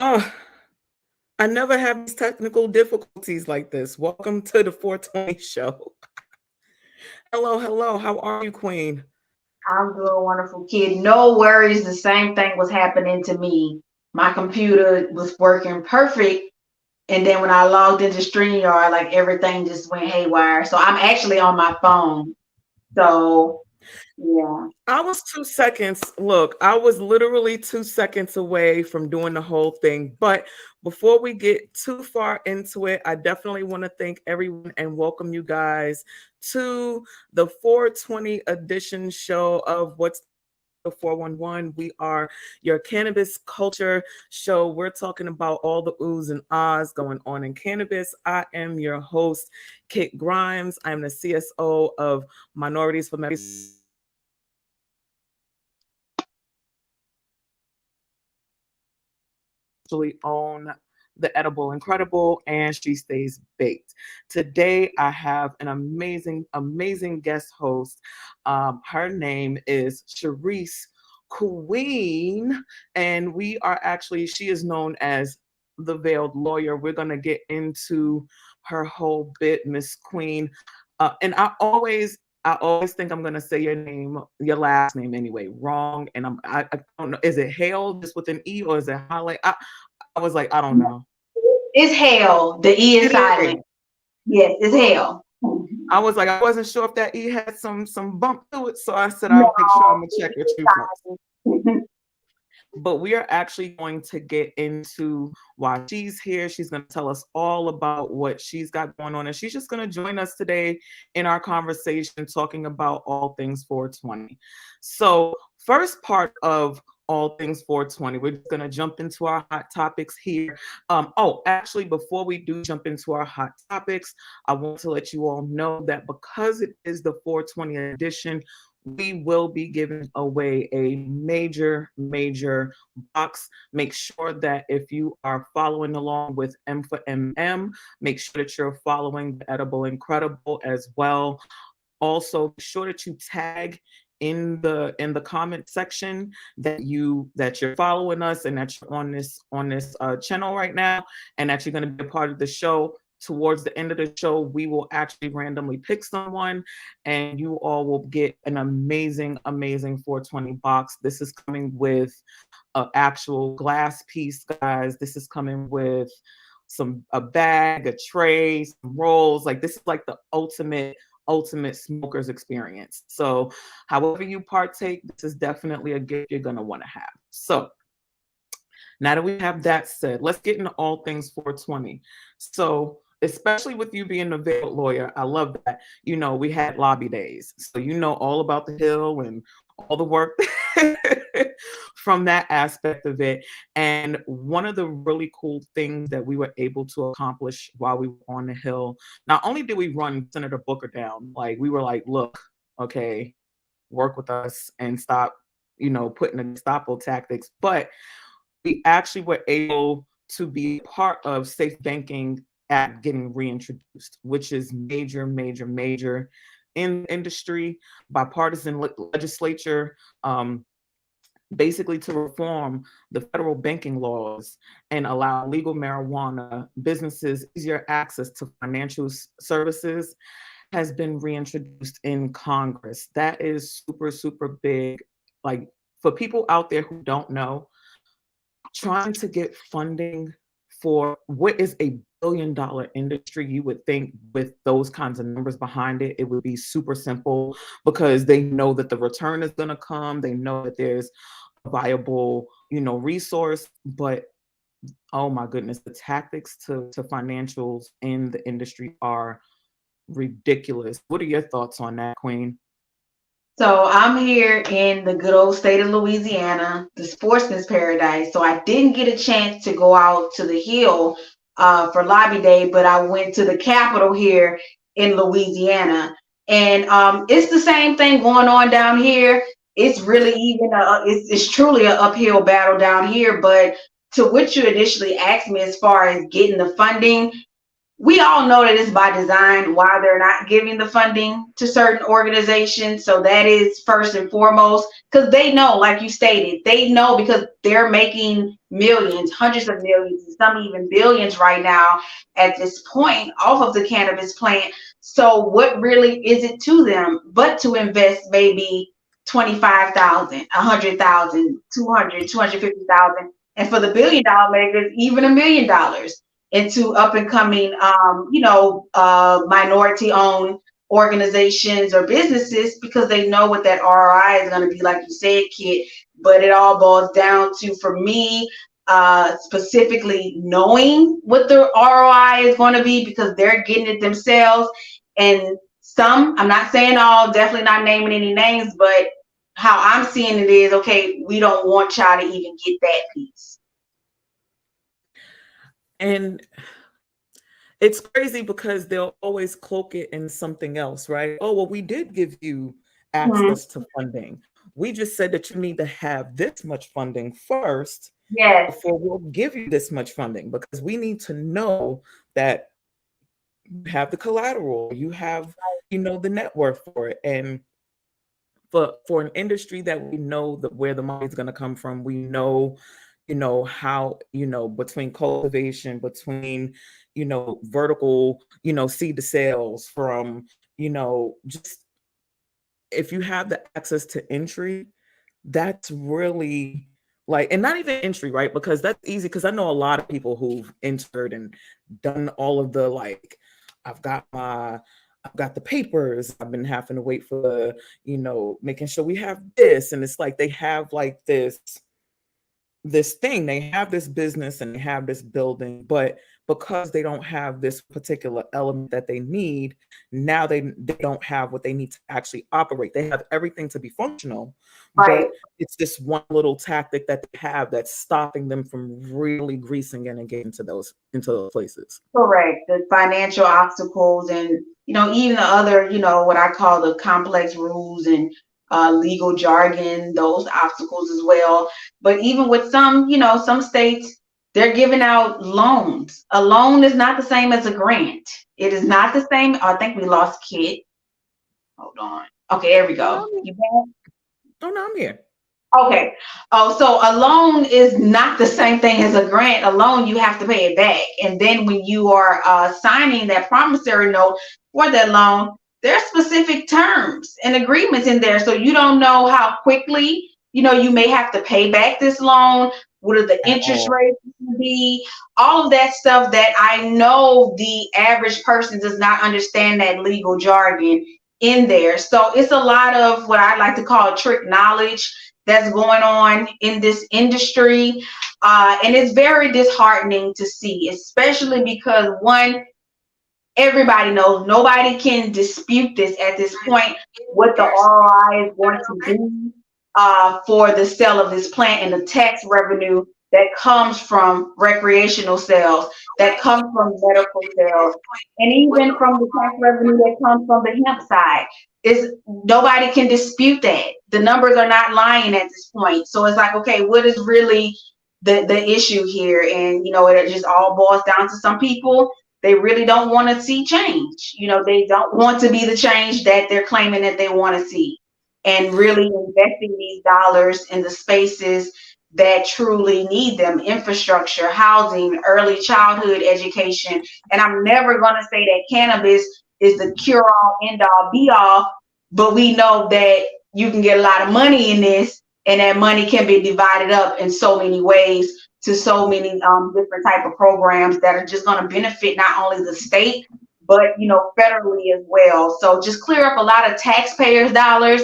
Oh, I never have these technical difficulties like this. Welcome to the 420 show. Hello, hello. How are you, Queen? I'm doing wonderful, kid. No worries. The same thing was happening to me. My computer was working perfect. And then when I logged into StreamYard, like everything just went haywire. So I'm actually on my phone. So yeah. I was 2 seconds. Look, I was literally 2 seconds away from doing the whole thing. But before we get too far into it, I definitely want to thank everyone and welcome you guys to the 420 edition show of What's the 411. We are your cannabis culture show. We're talking about all the oohs and ahs going on in cannabis. I am your host, Kit Grimes. I'm the CSO of Minorities for Medicine. Own the Edible Incredible, and She Stays Baked. Today, I have an amazing guest host. Her name is Sharice Queen, and she is known as the Veiled Lawyer. We're going to get into her whole bit, Miss Queen. And I always think I'm gonna say your last name anyway, wrong. And I don't know. Is it Hale just with an E or is it Holly? I was like, I don't know. It's hell. The E is silent. Yes, it's hell. I was like, I wasn't sure if that E had some bump to it, so I said I'll make sure I'm gonna check with you first. But we are actually going to get into why she's here. She's going to tell us all about what she's got going on. And she's just going to join us today in our conversation talking about all things 420. So first part of all things 420. We're just going to jump into our hot topics here. Actually, before we do jump into our hot topics, I want to let you all know that because it is the 420 edition, we will be giving away a major box. Make sure that if you are following along with M for MM, make sure that you're following the Edible Incredible as well. Also, be sure that you tag in the comment section that you're following us and that you're on this channel right now, and that you're going to be a part of the show. Towards the end of the show, we will actually randomly pick someone, and you all will get an amazing 420 box. This is coming with an actual glass piece, guys. This is coming with a bag, a tray, some rolls. Like, this is like the ultimate smokers experience. So however you partake, this is definitely a gift you're going to want to have. So now that we have that said, let's get into all things 420. So especially with you being a veiled lawyer, I love that. We had lobby days. So all about the Hill and all the work from that aspect of it. And one of the really cool things that we were able to accomplish while we were on the Hill, not only did we run Senator Booker down, like we were like, look, okay, work with us and stop, putting the Gestapo tactics, but we actually were able to be part of safe banking act getting reintroduced, which is major in the industry, bipartisan legislature, basically to reform the federal banking laws and allow legal marijuana businesses easier access to financial services has been reintroduced in Congress. That is super big. Like, for people out there who don't know, trying to get funding for what is a billion-dollar industry, you would think with those kinds of numbers behind it, it would be super simple because they know that the return is going to come. They know that there's a viable, resource. But oh my goodness, the tactics to financials in the industry are ridiculous. What are your thoughts on that, Queen? So I'm here in the good old state of Louisiana, the sportsman's paradise. So I didn't get a chance to go out to the Hill for Lobby Day, but I went to the Capitol here in Louisiana, and it's the same thing going on down here. It's really it's truly an uphill battle down here. But to what you initially asked me as far as getting the funding, we all know that it's by design why they're not giving the funding to certain organizations. So that is first and foremost, because they know, like you stated, they know because they're making millions, hundreds of millions, and some even billions right now at this point off of the cannabis plant. So what really is it to them but to invest maybe 25,000, 100,000, 200, 250,000, and for the $1 billion makers, even $1 million into up and coming, minority owned organizations or businesses because they know what that ROI is going to be, like you said, Kit. But it all boils down to, for me, specifically knowing what the ROI is going to be because they're getting it themselves. And some, I'm not saying all, definitely not naming any names, but how I'm seeing it is, okay, we don't want y'all to even get that piece. And it's crazy because they'll always cloak it in something else, right? Oh, well, we did give you access to funding. We just said that you need to have this much funding first before we'll give you this much funding, because we need to know that you have the collateral, you have, the net worth for it. And for an industry that we know that where the money is going to come from, we know how, between cultivation, between, vertical, seed to sales, from, just if you have the access to entry, that's really like, and not even entry, right? Because that's easy. Because I know a lot of people who've entered and done all of the, like, I've got the papers. I've been having to wait for, making sure we have this. And it's like they have like this this thing. They have this business and they have this building, but because they don't have this particular element that they need, now they don't have what they need to actually operate. They have everything to be functional, Right. but it's this one little tactic that they have that's stopping them from really greasing in and getting into those places. Correct. The financial obstacles and, even the other, what I call the complex rules and legal jargon, those obstacles as well. But even with some, some states, they're giving out loans. A loan is not the same as a grant. It is not the same. I think we lost Kit. Hold on. Okay, there we Oh no, go. You back? oh no, I'm here. Okay. Oh, so a loan is not the same thing as a grant. A loan, you have to pay it back. And then when you are signing that promissory note for that loan, there are specific terms and agreements in there. So you don't know how quickly, you may have to pay back this loan. What are the At interest all. rates going to be? All of that stuff that I know the average person does not understand that legal jargon in there. So it's a lot of what I like to call trick knowledge that's going on in this industry. And it's very disheartening to see, especially because one, everybody knows nobody can dispute this at this point, what the ROI is going to be for the sale of this plant and the tax revenue that comes from recreational sales, that comes from medical sales, and even from the tax revenue that comes from the hemp side. Is nobody can dispute that. The numbers are not lying at this point. So it's like, okay, what is really the issue here? And it just all boils down to some people, they really don't want to see change. They don't want to be the change that they're claiming that they want to see, and really investing these dollars in the spaces that truly need them: infrastructure, housing, early childhood education. And I'm never going to say that cannabis is the cure all, end all, be all, but we know that you can get a lot of money in this, and that money can be divided up in so many ways to so many different type of programs that are just going to benefit not only the state, but federally as well. So just clear up a lot of taxpayers' dollars,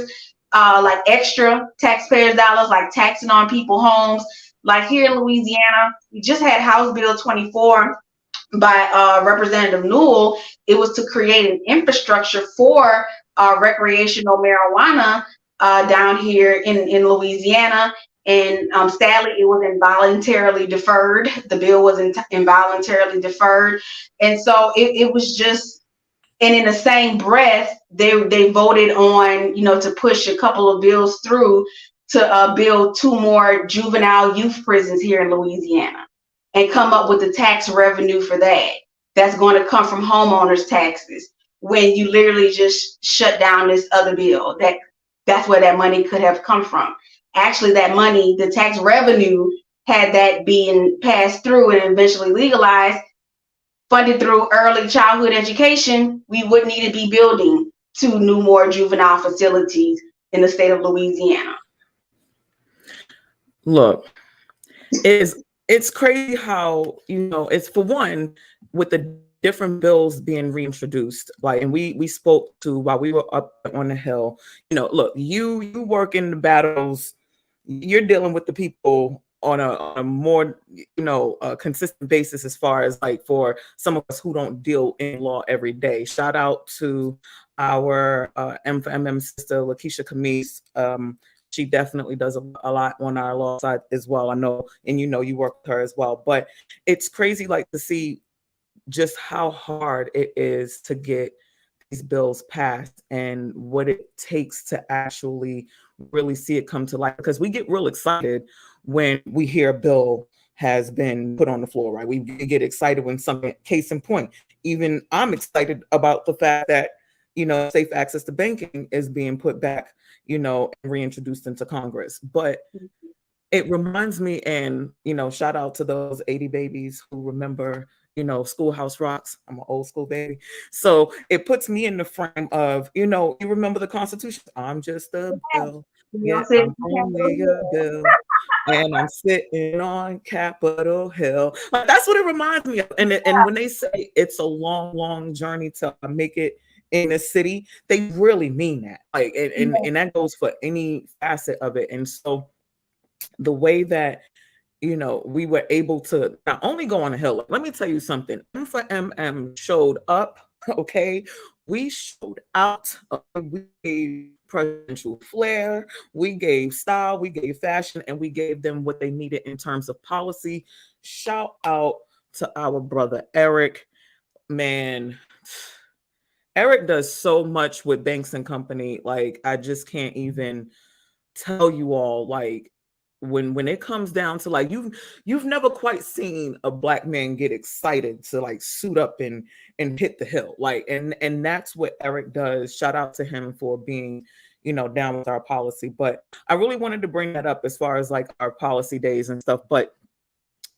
like extra taxpayers' dollars, like taxing on people's homes. Like here in Louisiana, we just had House Bill 24 by Representative Newell. It was to create an infrastructure for recreational marijuana down here in Louisiana. And sadly, it was involuntarily deferred. The bill was involuntarily deferred. And so it was just, and in the same breath, they voted on, to push a couple of bills through to build 2 more juvenile youth prisons here in Louisiana, and come up with the tax revenue for that. That's going to come from homeowners' taxes, when you literally just shut down this other bill. That's where that money could have come from. Actually, that money, the tax revenue, had that being passed through and eventually legalized, funded through early childhood education, we wouldn't need to be building 2 more juvenile facilities in the state of Louisiana. Look, it's crazy how, it's, for one, with the different bills being reintroduced, like, and we spoke to while we were up on the hill. Look, you work in the battles, you're dealing with the people on a more consistent basis, as far as, like, for some of us who don't deal in law every day. Shout out to our M for MM sister Lakeisha Camise. She definitely does a lot on our law side as well. I know, and you work with her as well. But it's crazy, like, to see just how hard it is to get these bills passed, and what it takes to actually really see it come to life. Because we get real excited when we hear a bill has been put on the floor, right? We get excited when something, case in point, even I'm excited about the fact that, safe access to banking is being put back, and reintroduced into Congress. But it reminds me, and shout out to those 80 babies who remember, Schoolhouse Rocks. I'm an old school baby. So it puts me in the frame of, you remember the Constitution. I'm just a bill. Yeah, I'm only a bill. And I'm sitting on Capitol Hill. Like, that's what it reminds me of. And when they say it's a long, long journey to make it in the city, they really mean that. Like, and that goes for any facet of it. And so the way that we were able to not only go on a hill. Let me tell you something. M for MM showed up. Okay, we showed out. We gave presidential flair. We gave style. We gave fashion, and we gave them what they needed in terms of policy. Shout out to our brother Eric. Man, Eric does so much with Banks and Company. Like, I just can't even tell you all, like, when it comes down to, like, you've never quite seen a black man get excited to, like, suit up and hit the hill, like, and that's what Eric does. Shout out to him for being, down with our policy. But I really wanted to bring that up as far as, like, our policy days and stuff. But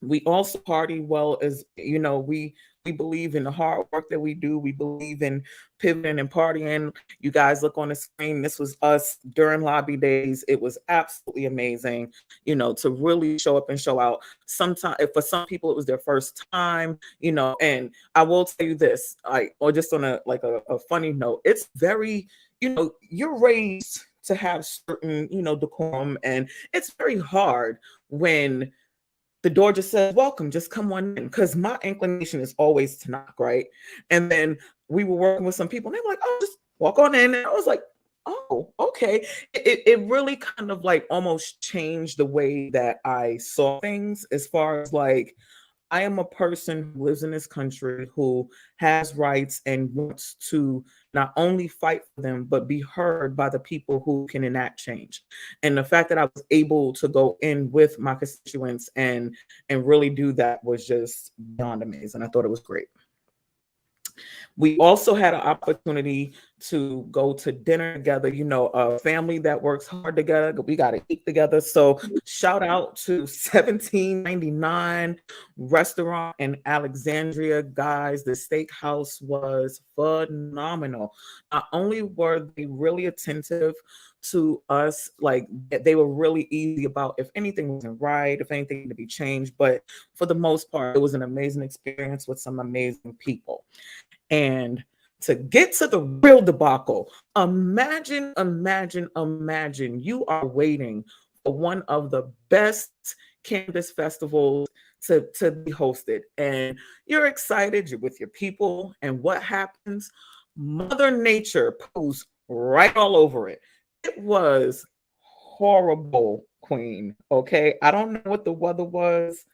we also party well, as we believe in the hard work that we do. We believe in pivoting and partying. You guys look on the screen, this was us during lobby days. It was absolutely amazing, to really show up and show out. Sometimes, for some people, it was their first time, and I will tell you this, like, or just on a funny note, it's very, you're raised to have certain, decorum, and it's very hard when the door just says, welcome, just come on in. Because my inclination is always to knock, right? And then we were working with some people and they were like, oh, just walk on in. And I was like, oh, okay. It really kind of like almost changed the way that I saw things, as far as like, I am a person who lives in this country, who has rights and wants to not only fight for them, but be heard by the people who can enact change. And the fact that I was able to go in with my constituents and really do that was just beyond amazing. I thought it was great. We also had an opportunity to go to dinner together, a family that works hard together. We got to eat together. So shout out to 1799 restaurant in Alexandria. Guys, the steakhouse was phenomenal. Not only were they really attentive to us, like they were really easy about if anything wasn't right, if anything needed to be changed, but for the most part, it was an amazing experience with some amazing people. And to get to the real debacle, imagine you are waiting for one of the best cannabis festivals to be hosted. And you're excited, you're with your people, and what happens? Mother Nature poos right all over it. It was horrible, Queen. Okay. I don't know what the weather was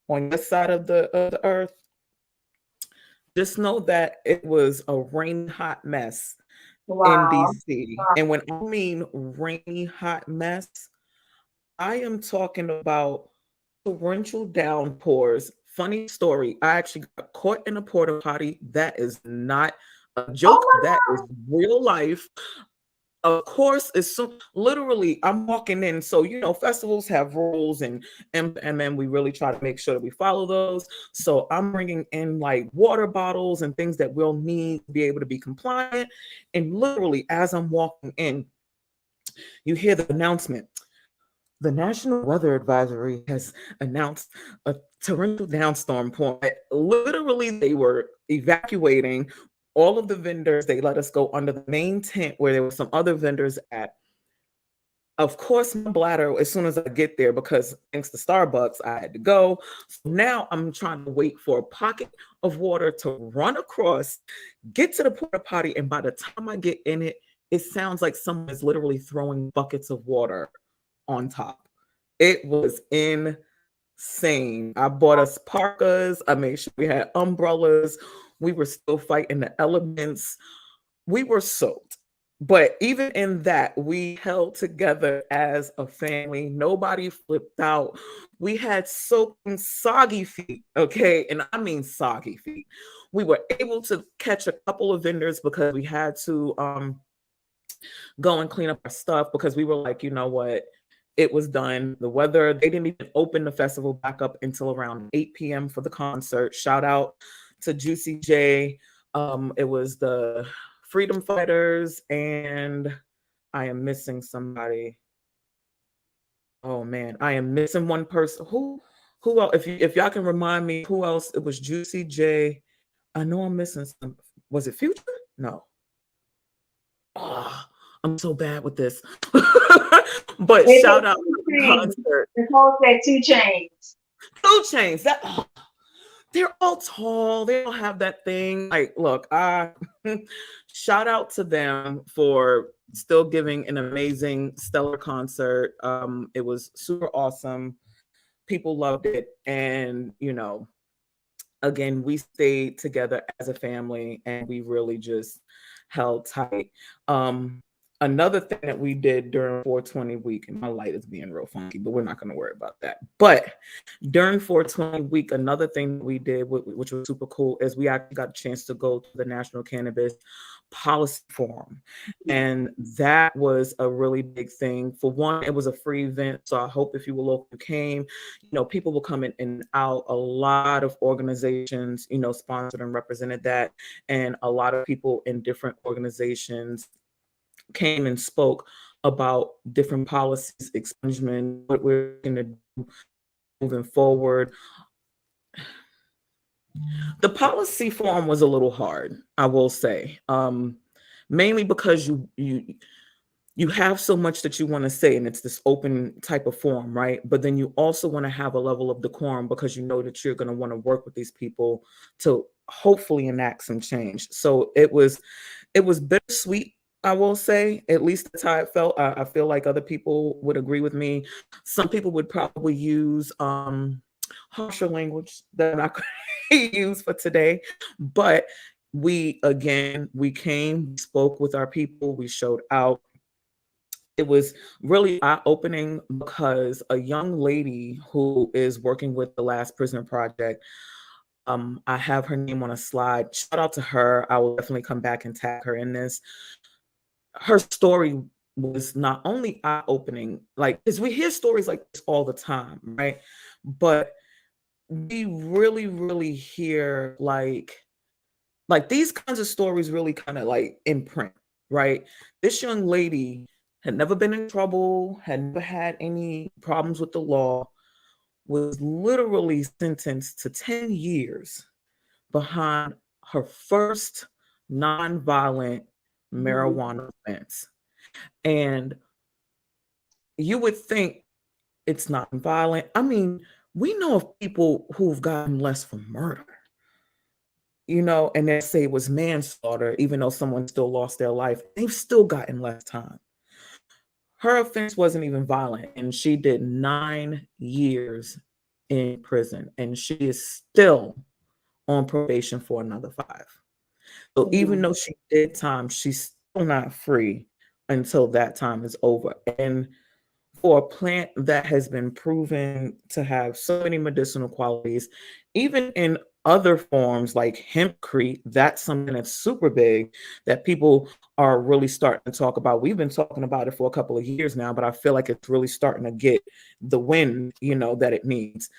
on your side of the earth. Just know that it was a rainy, hot mess in Wow. DC. And when I mean rainy, hot mess, I am talking about torrential downpours. Funny story, I actually got caught in a porta potty. That is not a Oh joke, my that is real life. Of course, it's so literally I'm walking in. So, festivals have rules and then we really try to make sure that we follow those. So I'm bringing in like water bottles and things that we'll need to be able to be compliant. And literally, as I'm walking in, you hear the announcement. The National Weather Advisory has announced a torrential downstorm point. Literally, they were evacuating all of the vendors. They let us go under the main tent where there were some other vendors at. Of course, my bladder, as soon as I get there, because thanks to Starbucks, I had to go. So now I'm trying to wait for a pocket of water to run across, get to the porta potty, and by the time I get in it, it sounds like someone is literally throwing buckets of water on top. It was insane. I bought us parkas. I made sure we had umbrellas. We were still fighting the elements. We were soaked. But even in that, we held together as a family. Nobody flipped out. We had soaking, soggy feet, okay? And I mean soggy feet. We were able to catch a couple of vendors because we had to go and clean up our stuff because we were like, you know what? It was done. The weather, they didn't even open the festival back up until around 8 p.m. for the concert. Shout out to Juicy J. It was the Freedom Fighters, and I am missing somebody. Oh man, I am missing one person. Who else? If y'all can remind me who else, it was Juicy J. I know I'm missing some. Was it Future? No. Oh, I'm so bad with this. But God. shout out. Chains. concert. Nicole said 2 Chains. 2 Chains. They're all tall. They all have that thing. Like, look, I shout out to them for still giving an amazing, stellar concert. It was super awesome. People loved it, and again, we stayed together as a family, and we really just held tight. Another thing that we did during 420 week, and my light is being real funky, but we're not going to worry about that. But during 420 week, another thing that we did, which was super cool, is we actually got a chance to go to the National Cannabis Policy Forum. And that was a really big thing. For one, it was a free event. So I hope if you were local, you came, people will come in and out. A lot of organizations, sponsored and represented that. And a lot of people in different organizations came and spoke about different policies, expungement, what we're going to do moving forward. The policy forum was a little hard, I will say, mainly because you have so much that you want to say, and it's this open type of forum, right? But then you also want to have a level of decorum because you know that you're going to want to work with these people to hopefully enact some change. So it was bittersweet, I will say. At least that's how it felt. I feel like other people would agree with me. Some people would probably use harsher language that I could use for today, but we came, we spoke with our people, we showed out. It was really eye-opening because a young lady who is working with the Last Prisoner Project, I have her name on a slide. Shout out to her. I will definitely come back and tag her in this. Her story was not only eye-opening, like, because we hear stories like this all the time, right? But we really, really hear like these kinds of stories really kind of like imprint, right? This young lady had never been in trouble, had never had any problems with the law, was literally sentenced to 10 years behind her first nonviolent marijuana offense. And you would think it's not violent. I mean, we know of people who've gotten less for murder, and they say it was manslaughter, even though someone still lost their life. They've still gotten less time. Her offense wasn't even violent, and she did 9 years in prison, and she is still on probation for another 5. So even though she did time, she's still not free until that time is over. And for a plant that has been proven to have so many medicinal qualities, even in other forms like hempcrete, that's something that's super big that people are really starting to talk about. We've been talking about it for a couple of years now, but I feel like it's really starting to get the wind, that it needs.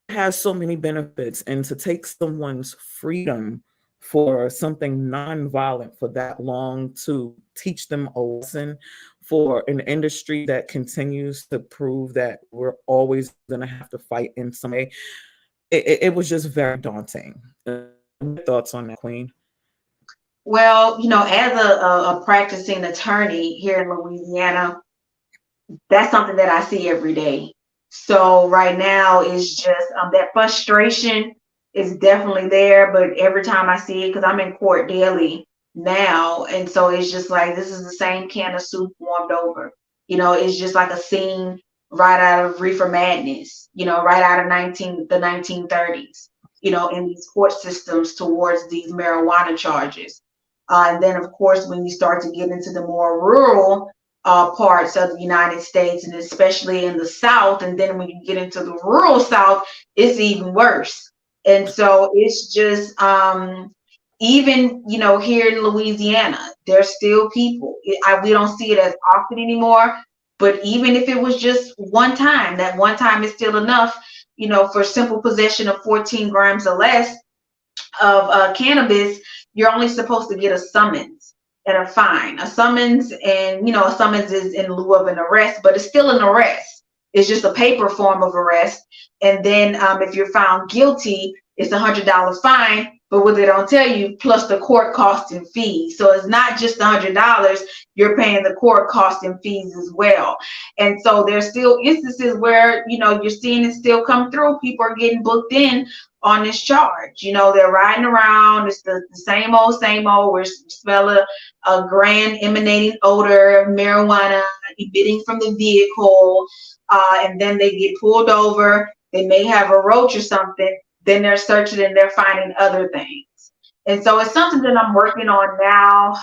It has so many benefits, and to take someone's freedom for something nonviolent for that long, to teach them a lesson for an industry that continues to prove that we're always going to have to fight in some way. It was just very daunting. Thoughts on that, Queen? Well, as a practicing attorney here in Louisiana, that's something that I see every day. So right now it's just that frustration is definitely there, but every time I see it, because I'm in court daily now, and so it's just like this is the same can of soup warmed over. It's just like a scene right out of Reefer Madness, right out of the 1930s, in these court systems towards these marijuana charges. And then, of course, when you start to get into the more rural parts of the United States, and especially in the South, and then when you get into the rural South, it's even worse. And so it's just even here in Louisiana, there's still people. We don't see it as often anymore, but even if it was just one time, that one time is still enough, for simple possession of 14 grams or less of cannabis. You're only supposed to get a summons and a fine. A summons, and a summons is in lieu of an arrest, but it's still an arrest. It's just a paper form of arrest. And then if you're found guilty, it's $100 fine, But what they don't tell you, plus the court costs and fees. So it's not just $100, you're paying the court costs and fees as well. And so there's still instances where, you're seeing it still come through. People are getting booked in on this charge. They're riding around. It's the same old, same old. We smell a grand emanating odor of marijuana emitting from the vehicle. And then they get pulled over. They may have a roach or something. Then they're searching and they're finding other things. And so it's something that I'm working on now,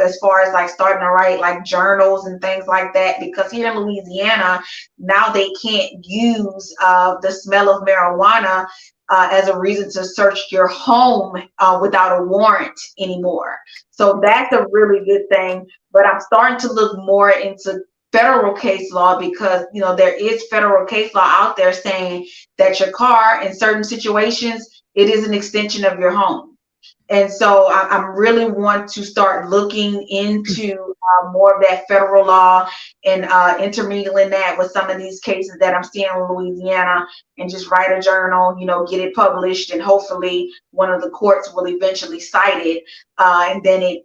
as far as like starting to write like journals and things like that, because here in Louisiana, now they can't use the smell of marijuana as a reason to search your home without a warrant anymore. So that's a really good thing. But I'm starting to look more into federal case law, because there is federal case law out there saying that your car in certain situations, it is an extension of your home. And so I really want to start looking into more of that federal law and intermingling that with some of these cases that I'm seeing in Louisiana, and just write a journal, get it published, and hopefully one of the courts will eventually cite it. And then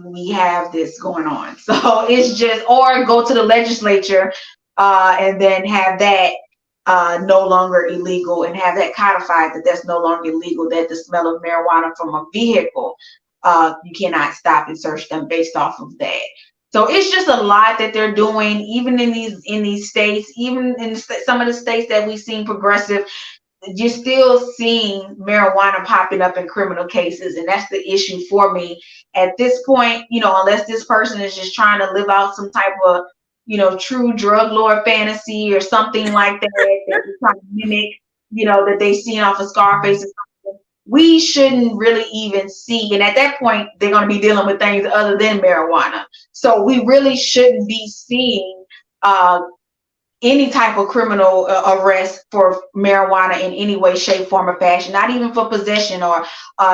we have this going on. So it's just, or go to the legislature and then have that no longer illegal, and have that codified that that's no longer illegal, that the smell of marijuana from a vehicle, you cannot stop and search them based off of that. So it's just a lot that they're doing, even in these states, even in some of the states that we've seen progressive. You're still seeing marijuana popping up in criminal cases, and that's the issue for me at this point. Unless this person is just trying to live out some type of true drug lord fantasy or something like that, that they're trying to mimic, that they seen off of Scarface or something, we shouldn't really even see. And at that point, they're going to be dealing with things other than marijuana. So we really shouldn't be seeing any type of criminal arrest for marijuana in any way, shape, form, or fashion, not even for possession or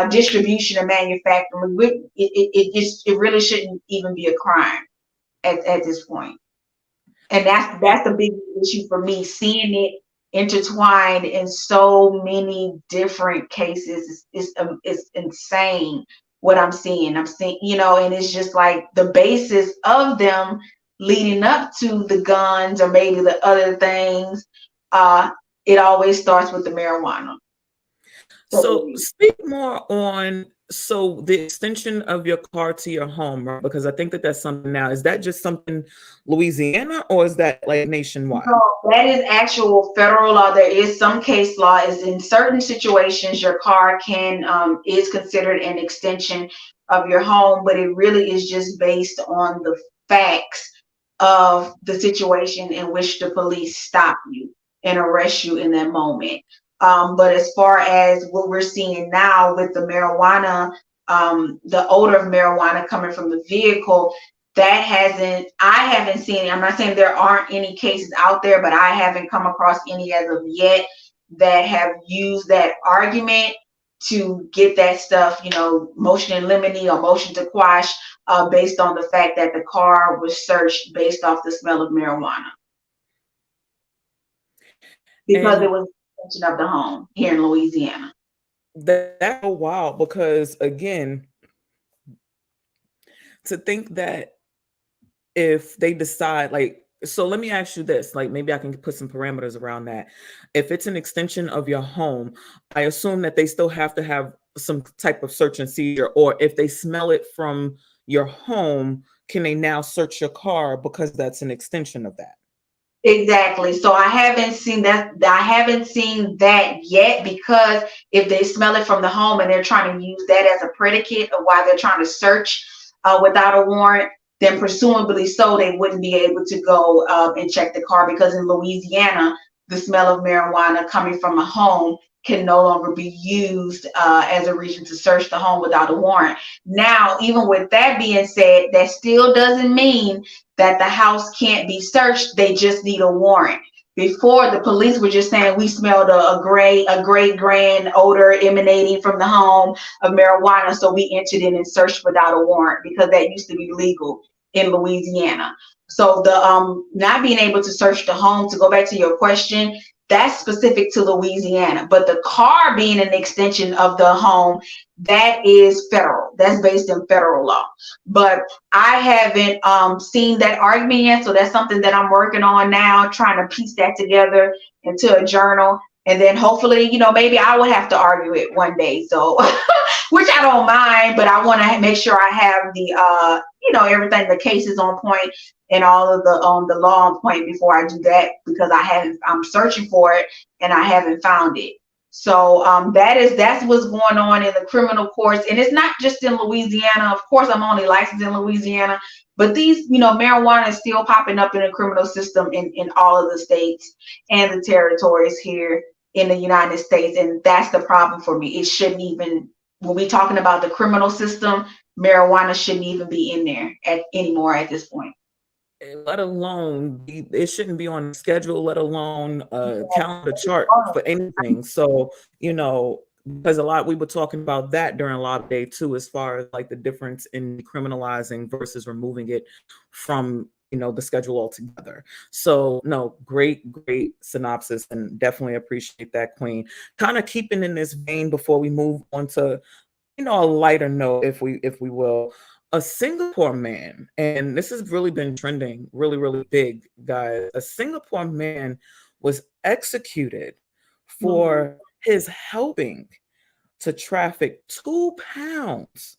distribution or manufacturing. It really shouldn't even be a crime at this point. And that's the big issue for me, seeing it intertwined in so many different cases. It's insane what I'm seeing. I'm seeing, and it's just like the basis of them leading up to the guns or maybe the other things. It always starts with the marijuana. So speak more on, so the extension of your car to your home, right? Because I think that that's something now. Is that just something Louisiana, or is that like nationwide? No, that is actual federal law. There is some case law. Is in certain situations your car is considered an extension of your home, but it really is just based on the facts of the situation in which the police stop you and arrest you in that moment. But as far as what we're seeing now with the marijuana, the odor of marijuana coming from the vehicle, I haven't seen it. I'm not saying there aren't any cases out there, but I haven't come across any as of yet that have used that argument to get that stuff, motion in limine or motion to quash, based on the fact that the car was searched based off the smell of marijuana. Because it was of the home here in Louisiana. That's so wild, because again, to think that if they decide, like, so let me ask you this, like maybe I can put some parameters around that. If it's an extension of your home, I assume that they still have to have some type of search and seizure, or if they smell it from your home, can they now search your car because that's an extension of that? Exactly. So I haven't seen that. I haven't seen that yet, because if they smell it from the home and they're trying to use that as a predicate of why they're trying to search without a warrant, then presumably so they wouldn't be able to go and check the car, because in Louisiana, the smell of marijuana coming from a home can no longer be used as a reason to search the home without a warrant. Now, even with that being said, that still doesn't mean that the house can't be searched. They just need a warrant. Before, the police were just saying we smelled a great grand odor emanating from the home of marijuana, so we entered in and searched without a warrant, because that used to be legal in Louisiana. So the not being able to search the home, to go back to your question, that's specific to Louisiana. But the car being an extension of the home, that is federal. That's based in federal law. But I haven't seen that argument yet. So that's something that I'm working on now, trying to piece that together into a journal. And then hopefully, maybe I will have to argue it one day. So, which I don't mind, but I want to make sure I have the, everything, the cases on point and all of the law on point before I do that, because I'm searching for it and I haven't found it. So that's what's going on in the criminal courts. And it's not just in Louisiana. Of course, I'm only licensed in Louisiana, but these, marijuana is still popping up in the criminal system in all of the states and the territories here in the United States. And that's the problem for me. It shouldn't even, when we're talking about the criminal system, marijuana shouldn't even be in there anymore at this point. Let alone it shouldn't be on the schedule, let alone calendar chart for anything. So, because we were talking about that during Law Day too, as far as like the difference in criminalizing versus removing it from the schedule altogether. So no, great synopsis, and definitely appreciate that, Queen. Kind of keeping in this vein before we move on to a lighter note, if we will. A Singapore man, and this has really been trending really big, guys. A Singapore man was executed for his helping to traffic 2 pounds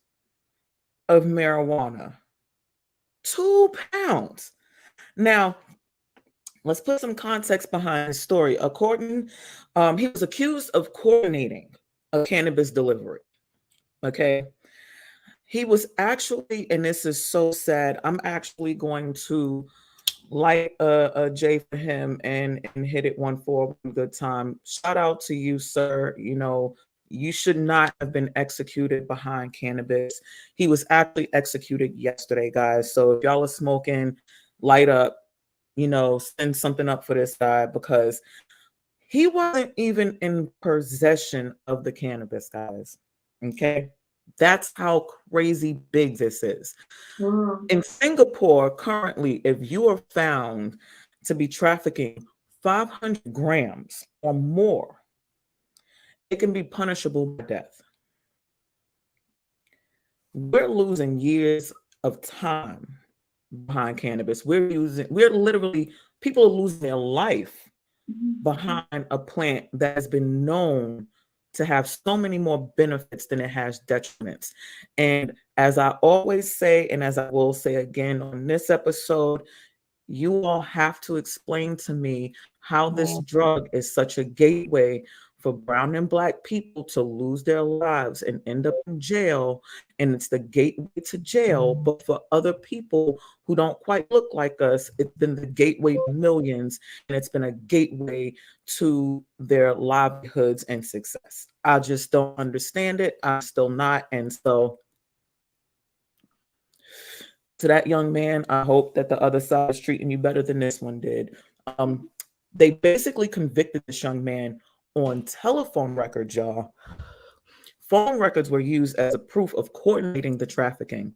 of marijuana. 2 pounds. Now, let's put some context behind the story. He was accused of coordinating a cannabis delivery. Okay. He was actually, and this is so sad, I'm actually going to light a J for him and hit it one for a good time. Shout out to you, sir. You should not have been executed behind cannabis. He was actually executed yesterday, guys. So if y'all are smoking, light up, send something up for this guy, because he wasn't even in possession of the cannabis, guys. Okay. That's how crazy big this is. In Singapore, currently, if you are found to be trafficking 500 grams or more, it can be punishable by death. We're losing years of time behind cannabis. People are losing their life behind a plant that has been known to have so many more benefits than it has detriments. And as I always say, and as I will say again on this episode, you all have to explain to me how this drug is such a gateway for brown and black people to lose their lives and end up in jail. And it's the gateway to jail. But for other people who don't quite look like us, it's been the gateway to millions, and it's been a gateway to their livelihoods and success. I just don't understand it. I'm still not. And so to that young man, I hope that the other side is treating you better than this one did. They basically convicted this young man on telephone records, y'all. Phone records were used as a proof of coordinating the trafficking,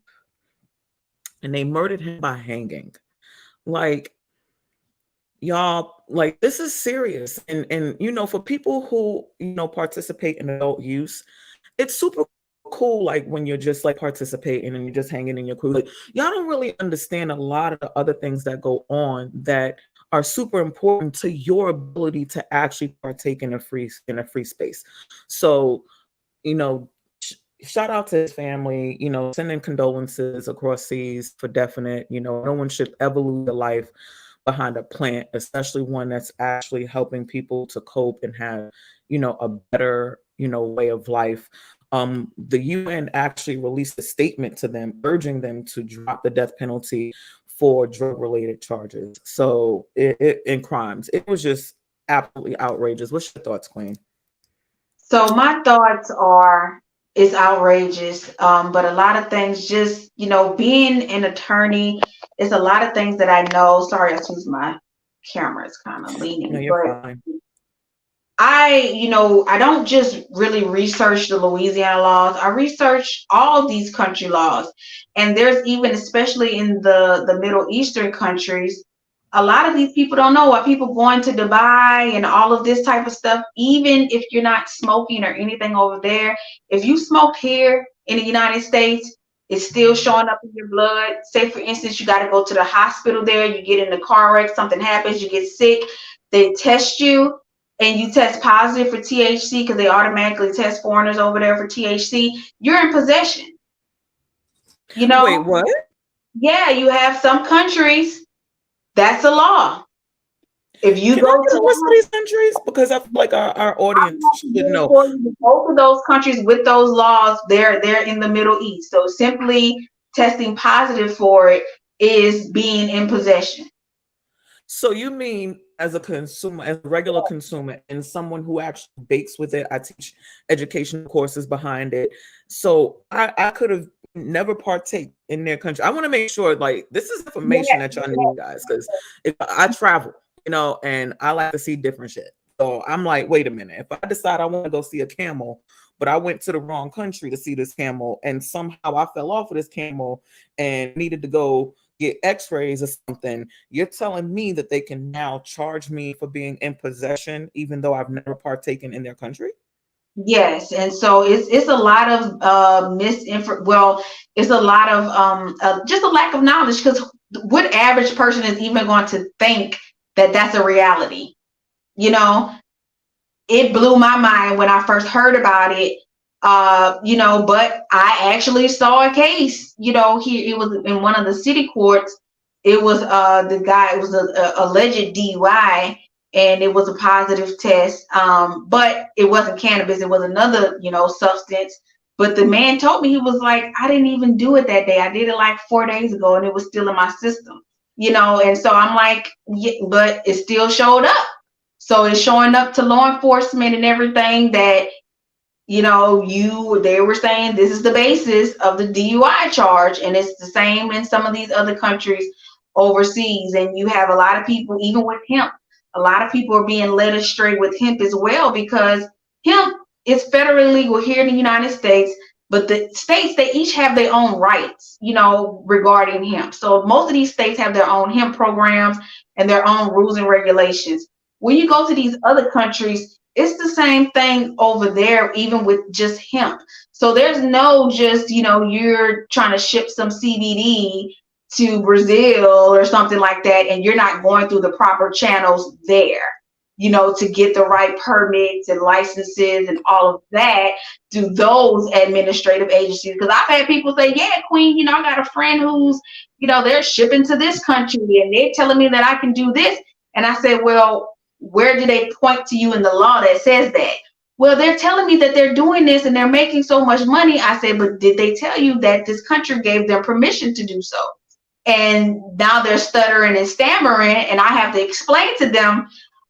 and they murdered him by hanging. Like, y'all, like, this is serious. And for people who participate in adult use, it's super cool, like when you're just like participating and you're just hanging in your crew. Like, y'all don't really understand a lot of the other things that go on that are super important to your ability to actually partake in a free space. So, shout out to his family, sending condolences across seas for definite. No one should ever lose a life behind a plant, especially one that's actually helping people to cope and have, a better, way of life. The UN actually released a statement to them, urging them to drop the death penalty for drug-related charges. So in crimes, it was just absolutely outrageous. What's your thoughts, Queen? So my thoughts are, it's outrageous, but a lot of things, just being an attorney, it's a lot of things that I know. Sorry, I choose my camera. It's kind of leaning. No, you're fine. I don't just really research the Louisiana laws. I research all these country laws. And there's even, especially in the Middle Eastern countries, A lot of these people don't know why people going to Dubai and all of this type of stuff. Even if you're not smoking or anything over there, if you smoked here in the United States, it's still showing up in your blood. Say, for instance, you got to go to the hospital there, you get in a car wreck, something happens, you get sick, they test you and you test positive for THC because they automatically test foreigners over there for THC. You're in possession. You Wait, know, what? yeah, you have some countries, that's a law. If you Can I go get to a list of these countries? Because I feel like our I'm audience not should good know. for you. Both of those countries with those laws, they're in the Middle East. So simply testing positive for it is being in possession. So you mean as a consumer, as a regular consumer, and someone who actually bakes with it, I teach educational courses behind it. So I could have never partake in their country. I want to make sure like this is Yeah, information that y'all yeah. need, guys, because if I travel, and I like to see different shit. So I'm like, wait a minute. If I decide I want to go see a camel, but I went to the wrong country to see this camel, and somehow I fell off of this camel and needed to go get x-rays or something, you're telling me that they can now charge me for being in possession even though I've never partaken in their country? Yes, and so it's a lot of misinfo. Well, it's a lot of just a lack of knowledge because what average person is even going to think that that's a reality? You know, it blew my mind when I first heard about it. But I actually saw a case, here it was in one of the city courts. It was the guy, it was a alleged DUI and it was a positive test. But it wasn't cannabis, it was another, substance. But the man told me, he was like, I didn't even do it that day. I did it like 4 days ago and it was still in my system, and so I'm like, yeah, but it still showed up. So it's showing up to law enforcement and everything that, they were saying this is the basis of the DUI charge. And it's the same in some of these other countries overseas. And you have a lot of people, even with hemp, a lot of people are being led astray with hemp as well, because hemp is federally legal here in the United States, but the states, they each have their own rights, regarding hemp. So most of these states have their own hemp programs and their own rules and regulations. When you go to these other countries, it's the same thing over there, even with just hemp. So there's no just, you're trying to ship some CBD to Brazil or something like that, and you're not going through the proper channels there, to get the right permits and licenses and all of that through those administrative agencies. Because I've had people say, yeah, Queen, I got a friend who's, they're shipping to this country and they're telling me that I can do this. And I said, well, where do they point to you in the law that says that? Well, they're telling me that they're doing this and they're making so much money. I said, but did they tell you that this country gave them permission to do so? And now they're stuttering and stammering, and I have to explain to them,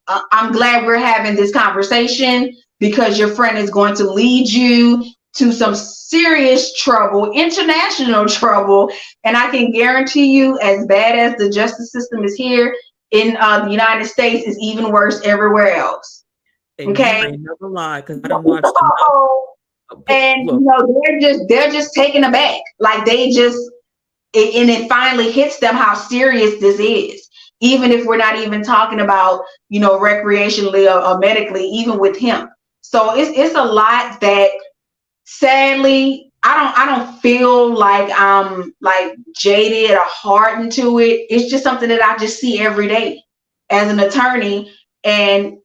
I'm glad we're having this conversation because your friend is going to lead you to some serious trouble, international trouble. And I can guarantee you, as bad as the justice system is here in the United States, is even worse everywhere else. And you Okay. ain't never lie because I don't watch enough. And Look, they're just taken aback. Like they just and it finally hits them how serious this is. Even if we're not even talking about, recreationally or medically, even with hemp. So it's a lot that sadly I don't feel like I'm like jaded or hardened to it. It's just something that I just see every day as an attorney. And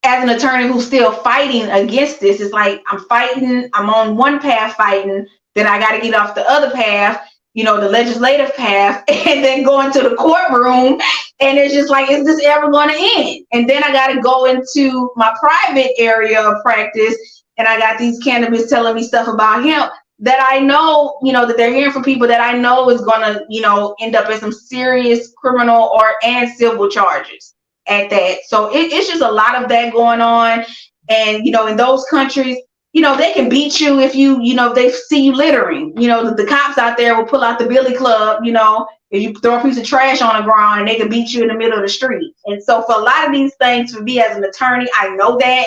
as an attorney who's still fighting against this, it's like I'm on one path fighting, then I got to get off the other path, the legislative path, and then go into the courtroom. And it's just like, is this ever going to end? And then I got to go into my private area of practice, and I got these cannabis telling me stuff about hemp that I know, that they're hearing from people that I know is going to, end up in some serious criminal and civil charges at that. So it's just a lot of that going on. And, in those countries, they can beat you if they see you littering. The cops out there will pull out the billy club, if you throw a piece of trash on the ground, and they can beat you in the middle of the street. And so for a lot of these things, for me as an attorney, I know that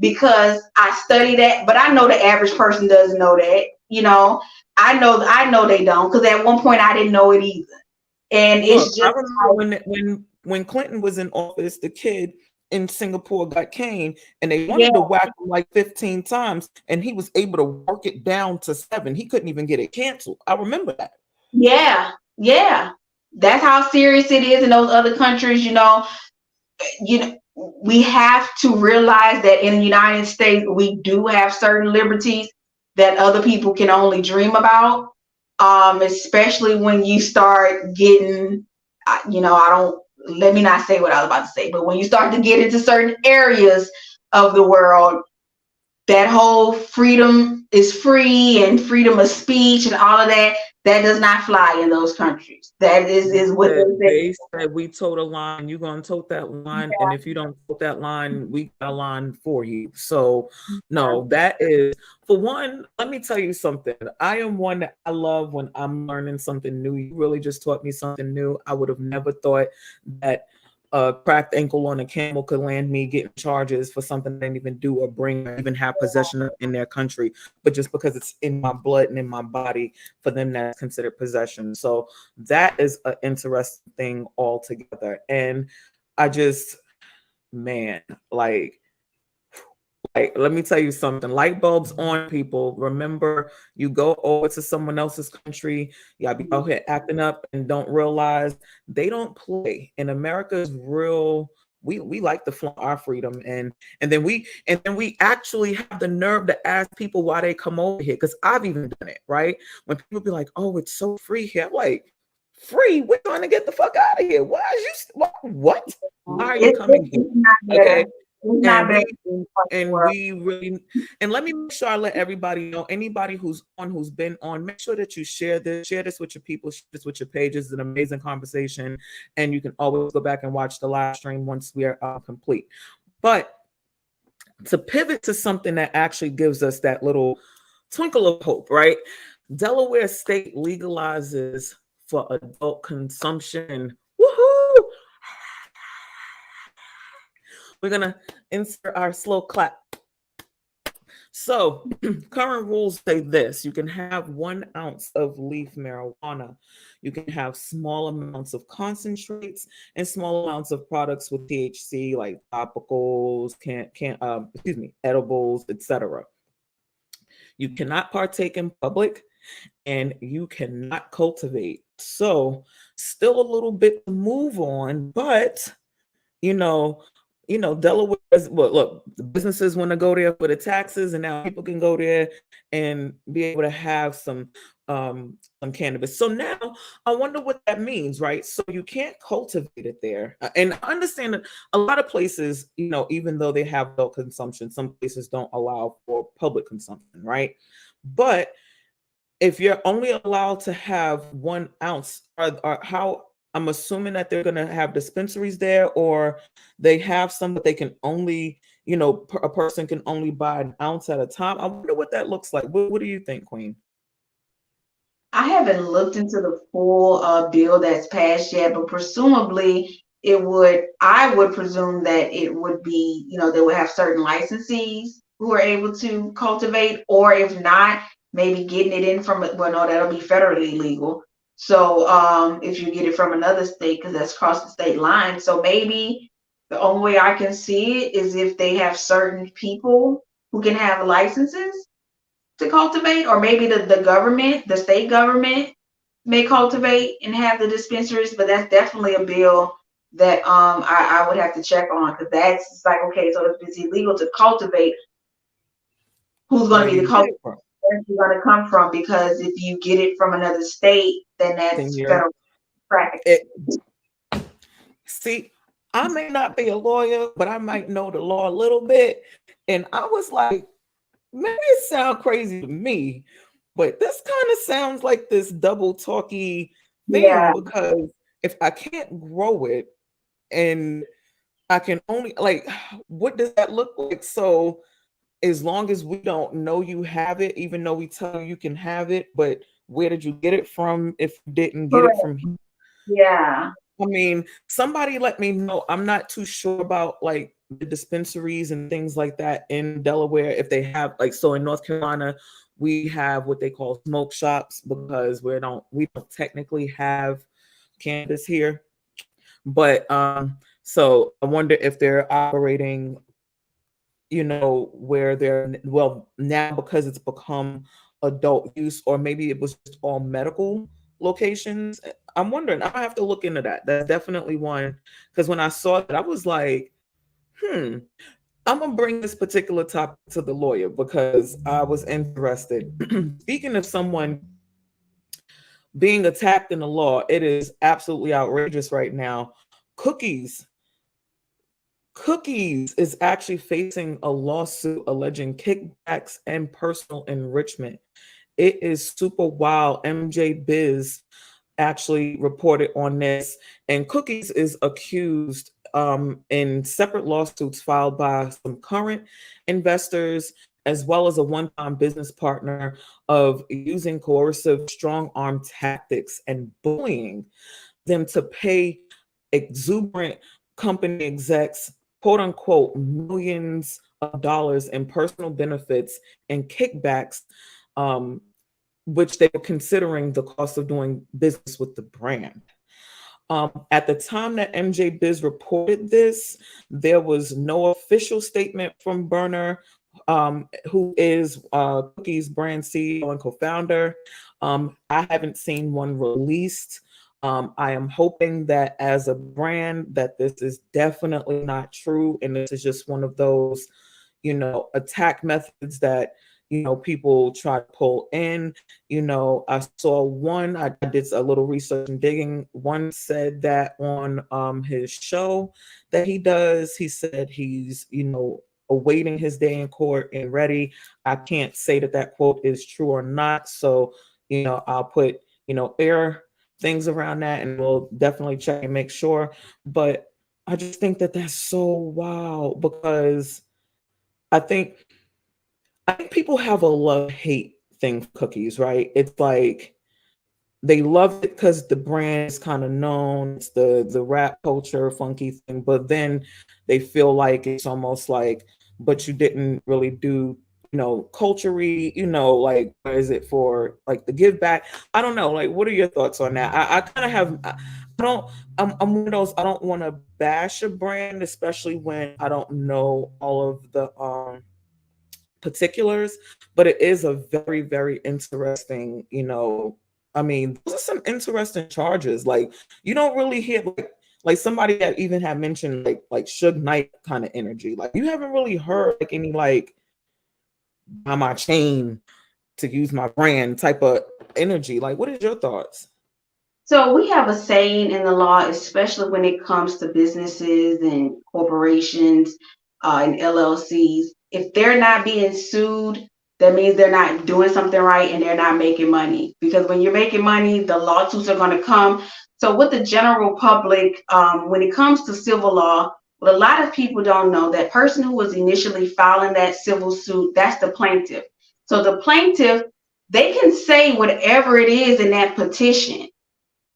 because I study that, but I know the average person doesn't know that. I know they don't, because at one point I didn't know it either. And Look, it's I just remember when Clinton was in office, the kid in Singapore got cane, and they yeah, wanted to whack him like 15 times, and he was able to work it down to 7. He couldn't even get it canceled. I remember that. yeah, yeah. That's how serious it is in those other countries. You know, we have to realize that in the United States, we do have certain liberties that other people can only dream about. Especially when you start getting, I don't, let me not say what I was about to say, but when you start to get into certain areas of the world, that whole freedom is free and freedom of speech and all of that, that does not fly in those countries. That is what they say. They said we tote a line, you're gonna tote that line, and if you don't tote that line, we got a line for you. So no, that is, for one, let me tell you something. I am one that I love when I'm learning something new. You really just taught me something new. I would have never thought that a cracked ankle on a camel could land me getting charges for something I didn't even do or bring or even have possession of in their country. But just because it's in my blood and in my body, for them that's considered possession. So that is an interesting thing altogether. And I just, man, like, let me tell you something. Light bulbs on, people. Remember, you go over to someone else's country, y'all be out here acting up and don't realize they don't play. And America is real. We like to flaunt our freedom, and then we actually have the nerve to ask people why they come over here. Because I've even done it, right? When people be like, "Oh, it's so free here," I'm like, "Free? We're trying to get the fuck out of here. Why is you? What? Why are you coming here?" It's not Okay, better. It's not and better we in the and world. we really, and let me make sure I let everybody know, anybody who's been on, make sure that you share this with your people, share this with your pages. It's an amazing conversation, and you can always go back and watch the live stream once we are complete. But to pivot to something that actually gives us that little twinkle of hope, right? Delaware state legalizes for adult consumption. Woohoo! We're gonna insert our slow clap. So, current rules say this: you can have 1 ounce of leaf marijuana, you can have small amounts of concentrates and small amounts of products with THC, like topicals, edibles, etc. You cannot partake in public, and you cannot cultivate. So, still a little bit to move on, but you know, Delaware is, well, look, the businesses want to go there for the taxes, and now people can go there and be able to have some cannabis. So now I wonder what that means, right? So you can't cultivate it there. And I understand that a lot of places, even though they have adult consumption, some places don't allow for public consumption, right? But if you're only allowed to have 1 ounce, are how, I'm assuming that they're going to have dispensaries there, or they have some that they can only, a person can only buy 1 ounce at a time. I wonder what that looks like. What do you think, Queen? I haven't looked into the full bill that's passed yet, but presumably I would presume that it would be, they would have certain licensees who are able to cultivate, or if not, maybe getting it in from, well, no, that'll be federally legal. So if you get it from another state, because that's across the state line. So maybe the only way I can see it is if they have certain people who can have licenses to cultivate, or maybe the government, the state government may cultivate and have the dispensaries, but that's definitely a bill that I would have to check on, because that's like, okay, so if it's illegal to cultivate, who's going Where to do be you the get cultivator? it from? Where's it going to come from? Because if you get it from another state, then Then that's you're federal trafficking. it. See, I may not be a lawyer, but I might know the law a little bit. And I was like, maybe it sounds crazy to me, but this kind of sounds like this double talky thing, Yeah, because if I can't grow it and I can only, like, what does that look like? So as long as we don't know you have it, even though we tell you you can have it, but where did you get it from if you didn't get it correct. from here? Yeah. I mean, somebody let me know. I'm not too sure about like the dispensaries and things like that in Delaware. If they have, like, so in North Carolina, we have what they call smoke shops, because we don't technically have cannabis here. But so I wonder if they're operating, where they're, well, now because it's become adult use, or maybe it was just all medical locations. I'm wondering. I have to look into that. That's definitely one, because when I saw that, I was like, hmm, I'm gonna bring this particular topic to the lawyer because I was interested. Speaking of someone being attacked in the law, it is absolutely outrageous right now. Cookies Cookies is actually facing a lawsuit alleging kickbacks and personal enrichment. It is super wild. MJ Biz actually reported on this, and Cookies is accused in separate lawsuits filed by some current investors as well as a one-time business partner of using coercive strong arm tactics and bullying them to pay exuberant company execs, quote unquote, millions of dollars in personal benefits and kickbacks, um, which they were considering the cost of doing business with the brand. At the time that MJ Biz reported this, there was no official statement from Berner, who is Cookie's brand CEO and co-founder. I haven't seen one released. I am hoping that as a brand that this is definitely not true, and this is just one of those, attack methods that people try to pull in. I saw one. I did a little research and digging. One said that on his show that he does, he said he's awaiting his day in court and ready. I can't say that that quote is true or not, so I'll put air things around that, and we'll definitely check and make sure. But I just think that that's so wild, because I think people have a love-hate thing for Cookies, right? It's like they love it because the brand is kind of known. It's the rap culture funky thing, but then they feel like it's almost like, but you didn't really do, culture-y, like, what is it for, like, the give back? I don't know. Like, what are your thoughts on that? I kind of have, I don't, I'm one of those, I don't want to bash a brand, especially when I don't know all of the particulars, but it is a very, very interesting, I mean, those are some interesting charges. Like, you don't really hear like somebody that even had mentioned like Suge Knight kind of energy. Like, you haven't really heard like any like buy my chain to use my brand type of energy. Like, what is your thoughts? So we have a saying in the law, especially when it comes to businesses and corporations and LLCs. If they're not being sued, that means they're not doing something right and they're not making money. Because when you're making money, the lawsuits are going to come. So with the general public, when it comes to civil law, what a lot of people don't know, that person who was initially filing that civil suit, that's the plaintiff. So the plaintiff, they can say whatever it is in that petition.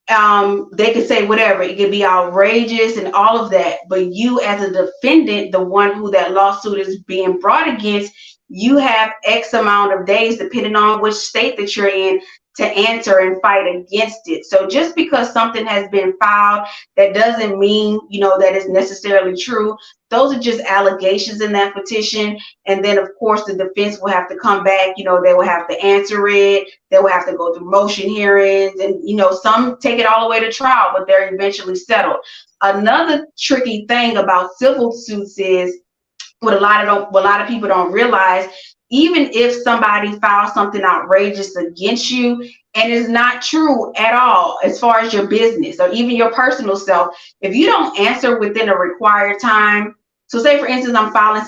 They could say whatever, it could be outrageous and all of that, but you as a defendant, the one who that lawsuit is being brought against, you have X amount of days, depending on which state that you're in, to answer and fight against it. So just because something has been filed, that doesn't mean that it's necessarily true. Those are just allegations in that petition, and then of course the defense will have to come back. They will have to answer it. They will have to go through motion hearings, and some take it all the way to trial, but they're eventually settled. Another tricky thing about civil suits is what a lot of people don't realize. Even if somebody files something outrageous against you and it's not true at all, as far as your business or even your personal self, if you don't answer within a required time. So say for instance,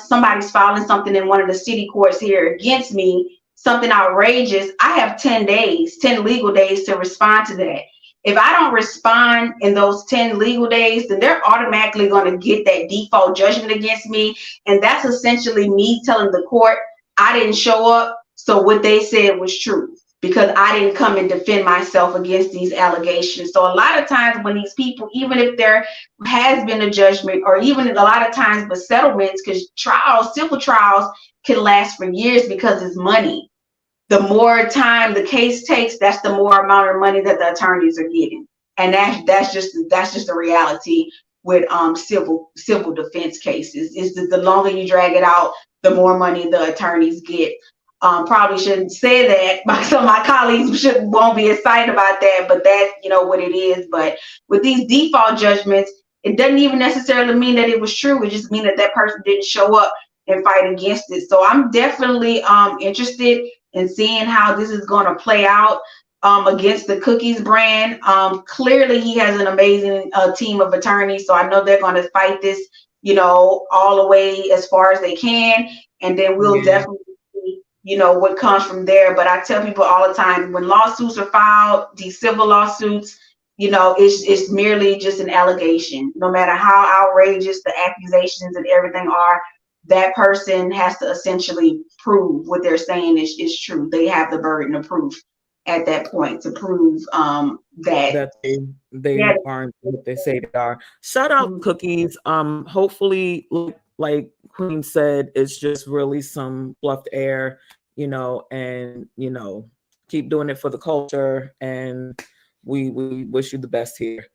somebody's filing something in one of the city courts here against me, something outrageous. I have 10 legal days to respond to that. If I don't respond in those 10 legal days, then they're automatically going to get that default judgment against me. And that's essentially me telling the court I didn't show up, so what they said was true, because I didn't come and defend myself against these allegations. So a lot of times when these people, even if there has been a judgment, or even a lot of times with settlements, because civil trials can last for years because it's money. The more time the case takes, that's the more amount of money that the attorneys are getting. And that's just the reality with civil defense cases. Is that the longer you drag it out, the more money the attorneys get. Probably shouldn't say that. Some of my colleagues won't be excited about that, but that's what it is. But with these default judgments, it doesn't even necessarily mean that it was true. It just means that that person didn't show up and fight against it. So I'm definitely interested in seeing how this is going to play out against the Cookies brand. Clearly, he has an amazing team of attorneys, so I know they're going to fight this, all the way as far as they can, and then we'll definitely see, what comes from there. But I tell people all the time, when lawsuits are filed, these civil lawsuits, it's merely just an allegation. No matter how outrageous the accusations and everything are, that person has to essentially prove what they're saying is true. They have the burden of proof at that point to prove that they yeah. aren't what they say they are. Shout out Cookies. Hopefully, like Queen said, it's just really some fluffed air, and keep doing it for the culture, and we wish you the best here.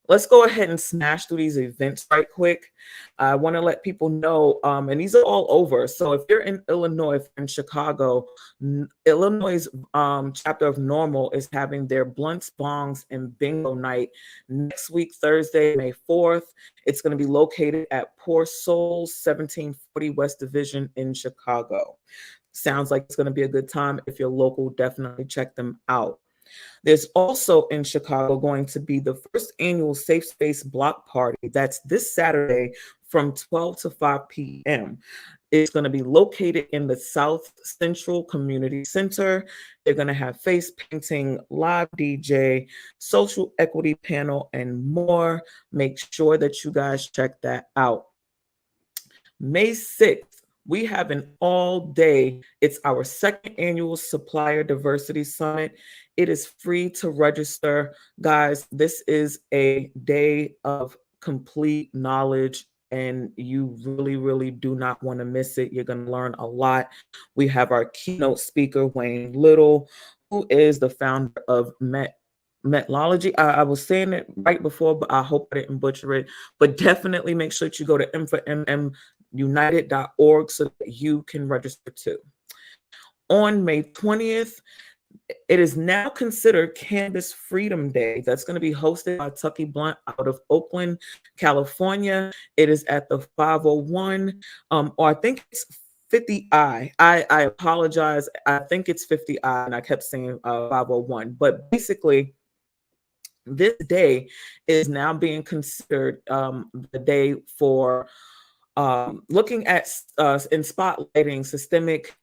Let's go ahead and smash through these events right quick. I want to let people know, and these are all over. So if you're in Illinois, if you're in Chicago, Illinois' chapter of Normal is having their Blunts, Bongs, and Bingo night next week, Thursday, May 4th. It's going to be located at Poor Souls, 1740 West Division in Chicago. Sounds like it's going to be a good time. If you're local, definitely check them out. There's also in Chicago going to be the first annual Safe Space Block Party. That's this Saturday from 12 to 5 p.m. It's going to be located in the South Central Community Center. They're going to have face painting, live DJ, social equity panel, and more. Make sure that you guys check that out. May 6th, we have an all day. It's our second annual Supplier Diversity Summit. It is free to register. Guys, this is a day of complete knowledge, and you really, really do not want to miss it. You're going to learn a lot. We have our keynote speaker, Wayne Little, who is the founder of Metallology. I was saying it right before, but I hope I didn't butcher it. But definitely make sure that you go to info.united.org so that you can register too. On May 20th, it is now considered Cannabis Freedom Day. That's going to be hosted by Tucky Blunt out of Oakland, California. It is at the 501, or I think it's 50I. I apologize. I think it's 50I, and I kept saying 501. But basically, this day is now being considered the day for looking at and spotlighting systemic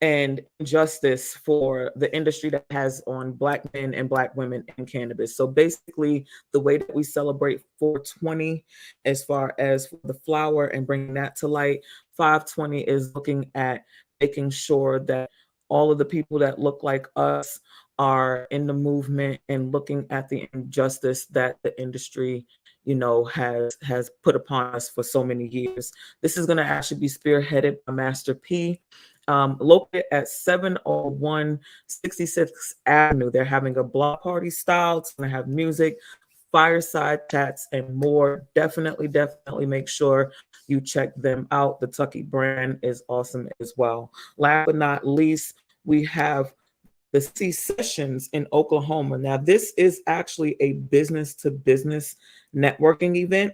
and injustice for the industry that has on Black men and Black women in cannabis. So basically, the way that we celebrate 420 as far as the flower and bringing that to light, 520 is looking at making sure that all of the people that look like us are in the movement and looking at the injustice that the industry has put upon us for so many years. This is going to actually be spearheaded by Master P, located at 701 66th Avenue. They're having a block party style. It's going to have music, fireside chats, and more. Definitely make sure you check them out. The Tucky brand is awesome as well. Last but not least, we have the C Sessions in Oklahoma. Now, this is actually a business-to-business networking event.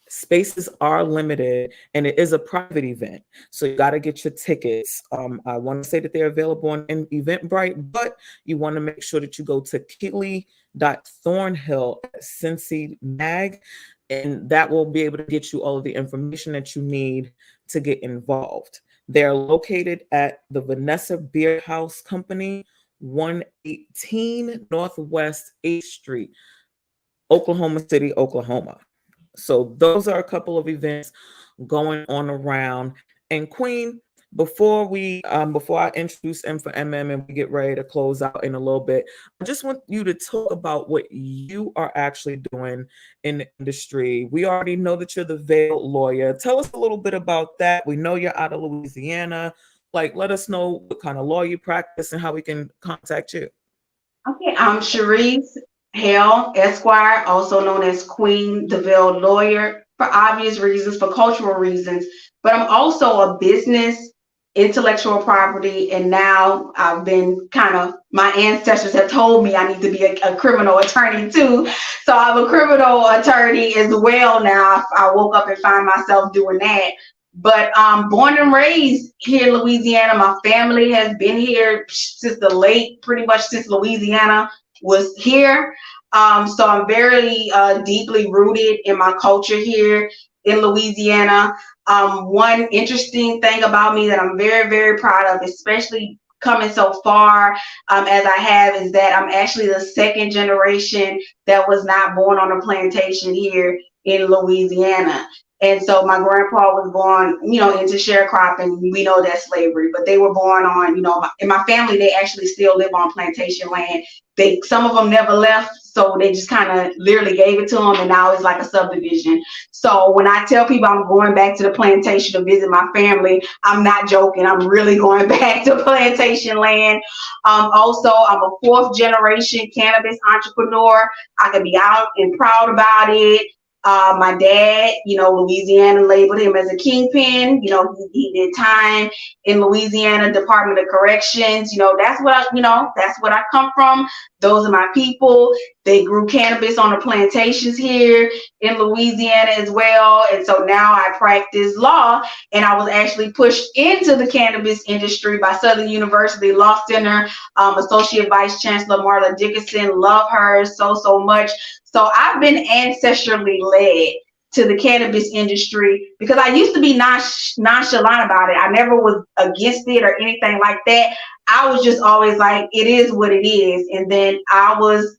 Spaces are limited, and it is a private event, so you got to get your tickets. I want to say that they're available on Eventbrite, but you want to make sure that you go to Keely.Thornhill at Cincy Mag, and that will be able to get you all of the information that you need to get involved. They're located at the Vanessa Beer House Company, 118 Northwest 8th Street, Oklahoma City, Oklahoma. So those are a couple of events going on around. And Queen, before I introduce M for MM and we get ready to close out in a little bit, I just want you to talk about what you are actually doing in the industry. We already know that you're the veiled lawyer. Tell us a little bit about that. We know you're out of Louisiana. Like, let us know what kind of law you practice and how we can contact you. Okay, I'm Sharice Hale Esquire, also known as Queen DeVille Lawyer, for obvious reasons, for cultural reasons. But I'm also a business, intellectual property, and now I've been kind of, my ancestors have told me I need to be a criminal attorney too. So I'm a criminal attorney as well now. I woke up and find myself doing that. But born and raised here in Louisiana. My family has been here since pretty much since Louisiana was here. So I'm very deeply rooted in my culture here in Louisiana. One interesting thing about me that I'm very, very proud of, especially coming so far as I have, is that I'm actually the second generation that was not born on a plantation here in Louisiana. And so my grandpa was born, into sharecropping. We know that's slavery, but they were born on, in my family, they actually still live on plantation land. Some of them never left, so they just kind of literally gave it to them, and now it's like a subdivision. So when I tell people I'm going back to the plantation to visit my family, I'm not joking. I'm really going back to plantation land. Also, I'm a fourth generation cannabis entrepreneur. I can be out and proud about it. My dad, Louisiana labeled him as a kingpin. He did time in Louisiana Department of Corrections. That's what I come from. Those are my people. They grew cannabis on the plantations here in Louisiana as well. And so now I practice law, and I was actually pushed into the cannabis industry by Southern University Law Center, Associate Vice Chancellor Marla Dickinson. Love her so much. So I've been ancestrally led to the cannabis industry because I used to be nonchalant about it. I never was against it or anything like that. I was just always like, it is what it is. And then I was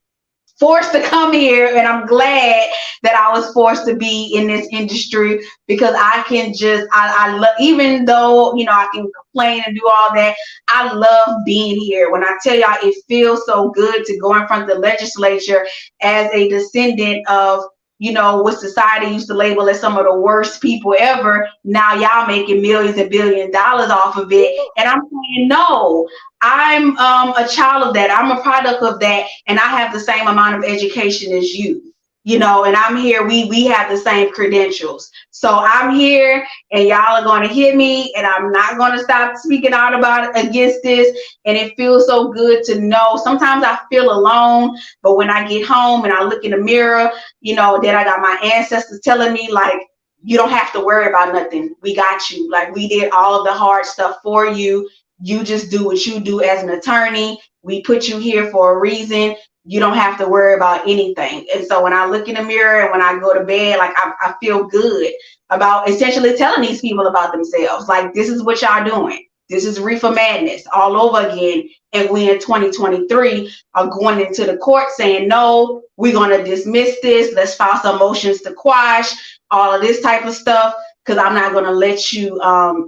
forced to come here, and I'm glad that I was forced to be in this industry because I can just, I love, even though, I can complain and do all that, I love being here. When I tell y'all, it feels so good to go in front of the legislature as a descendant of, what society used to label as some of the worst people ever. Now y'all making millions and billions of dollars off of it. And I'm saying, no, I'm a child of that. I'm a product of that. And I have the same amount of education as you, and I'm here. We have the same credentials. So I'm here, and y'all are going to hear me, and I'm not going to stop speaking out about it, against this. And it feels so good to know. Sometimes I feel alone, but when I get home and I look in the mirror, then I got my ancestors telling me, like, you don't have to worry about nothing. We got you. Like, we did all of the hard stuff for you. You just do what you do as an attorney. We put you here for a reason. You don't have to worry about anything. And so when I look in the mirror and when I go to bed, like, I feel good about essentially telling these people about themselves. Like, this is what y'all doing. This is reefer madness all over again. And we in 2023 are going into the court saying, no, we're going to dismiss this. Let's file some motions to quash all of this type of stuff, because I'm not going to let you